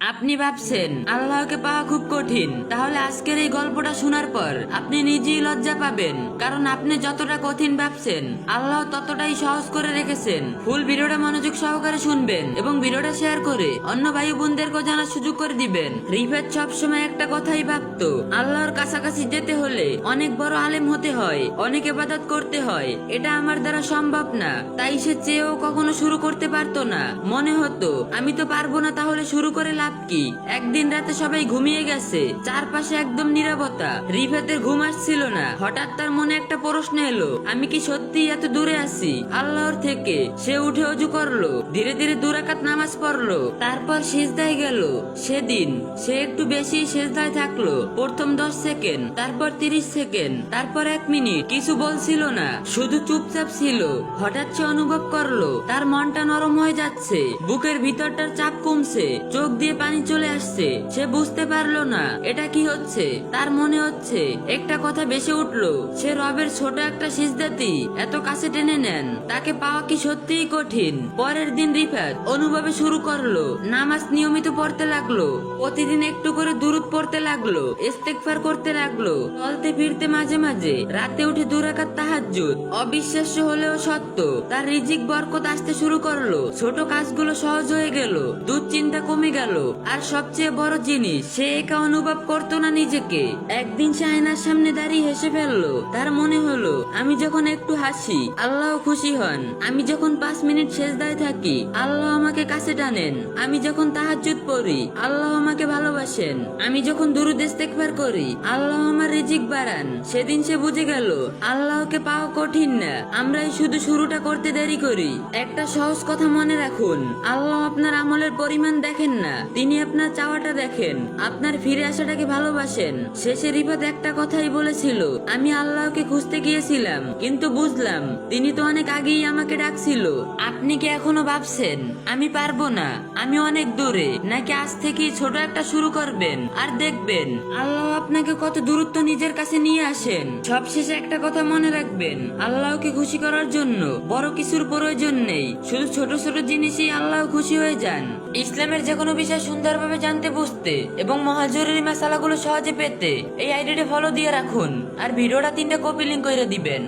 আপনি ভাবছেন আল্লাহকে পাওয়া খুব কঠিন, তাহলে আজকের এই গল্পটা শোনার পর আপনি নিজেই লজ্জা পাবেন, কারণ আপনি যতটা কঠিন ভাবছেন আল্লাহ ততটাই সহজ করে রেখেছেন। ফুল ভিডিওটা মনোযোগ সহকারে শুনবেন এবং ভিডিওটা শেয়ার করে অন্য ভাই বোনদেরকেও জানার সুযোগ করে দিবেন। রিফাত সবসময় একটা কথাই ভাবতো, আল্লাহর কাছাকাছি যেতে হলে অনেক বড় আলেম হতে হয়, অনেক ইবাদত করতে হয়, এটা আমার দ্বারা সম্ভব না। তাই সে চেয়েও কখনো শুরু করতে পারতো না। মনে হতো আমি তো পারবো না, তাহলে শুরু করে লাভ কি। একদিন রাতে সবাই ঘুমিয়ে গেছে, চারপাশে একদম নীরবতা। রিফাতের ঘুম আসছিল না। হঠাৎ তার মনে একটা প্রশ্ন এলো, আমি কি সত্যি এত দূরে আছি আল্লাহর থেকে? সে উঠে অজু করলো, ধীরে ধীরে 2 রাকাত নামাজ পড়লো, তারপর সিজদায় গেল। সেদিন সে একটু বেশি সিজদায় থাকলো। প্রথম 10 সেকেন্ড, তারপর 30 সেকেন্ড, তারপর 1 মিনিট। কিছু বলছিল না, শুধু চুপচাপ ছিল। হঠাৎ সে অনুভব করলো তার মনটা নরম হয়ে যাচ্ছে, বুকের ভিতরটার চাপ কমছে, চোখ দিয়ে পানি চলে আসছে। সে বুঝতে পারলো না এটা কি হচ্ছে। তার মনে হচ্ছে একটা কথা বেশি উঠলো, সে রবের ছোট একটা সিজদাতি এত কাছে টেনে নেন, তাকে পাওয়া কি সত্যিই কঠিন। পরের দিন রিফাত অনুভবে শুরু করলো, নামাজ নিয়মিত পড়তে লাগলো, প্রতিদিন একটু করে দুরূদ পড়তে লাগলো, ইস্তেগফার করতে লাগলো, চলতে ফিরতে মাঝে মাঝে, রাতে উঠে 2 রাকাত তাহাজ্জুদ। অবিশ্বাস্য হলেও সত্য, তার রিজিক বরকত আসতে শুরু করলো, ছোট কাজগুলো সহজ হয়ে গেল, দুশ্চিন্তা কমে গেল। আর সবচেয়ে বড় জিনিস, সে একা অনুভব করতো না নিজেকে। একদিন সে আয়নার সামনে দাঁড়িয়ে হেসে ফেললো। তার মনে হলো, আমি যখন একটু হাসি আল্লাহ খুশি হন, আমি যখন 5 মিনিট সেজদায় থাকি আল্লাহ আমাকে কাছে টানেন, আমি যখন তাহাজ্জুদ পড়ি আল্লাহ আমাকে ভালোবাসেন, আমি যখন দুরূদ ইস্তেগফার করি আল্লাহ আমার রিজিক বাড়ান। সেদিন সে বুঝে গেল আল্লাহকে পাওয়া কঠিন না, আমরাই শুধু শুরুটা করতে দেরি করি। একটা সহজ কথা মনে রাখুন, আল্লাহ আপনার আমলের পরিমাণ দেখেন না, তিনি আপনার চাওয়াটা দেখেন, আপনার ফিরে আসাটাকে ভালোবাসেন। শেষে রিফাত একটা কথাই বলেছিল, আমি আল্লাহকে খুঁজতে গিয়েছিলাম, কিন্তু বুঝলাম তিনি তো অনেক আগেই আমাকে ডাকছিল। আপনি কি এখনো ভাবছেন আমি পারবো না, আমি অনেক দূরে? নাকি আজ থেকেই ছোট একটা শুরু করবেন আর দেখবেন আল্লাহ আপনাকে কত দূরত্ব নিজের কাছে নিয়ে আসেন। সবশেষে একটা কথা মনে রাখবেন, আল্লাহকে খুশি করার জন্য বড় কিছুর প্রয়োজন নেই, শুধু ছোট ছোট জিনিসই আল্লাহ খুশি হয়ে যান। ইসলামের যে কোনো বিষয় সুন্দরভাবে জানতে বুঝতে এবং মহাজরুরি মাসালাগুলো সহজে পেতে এই আইডিটি ফলো দিয়ে রাখুন আর ভিডিওটা 3টা কপি লিংক করে দিবেন।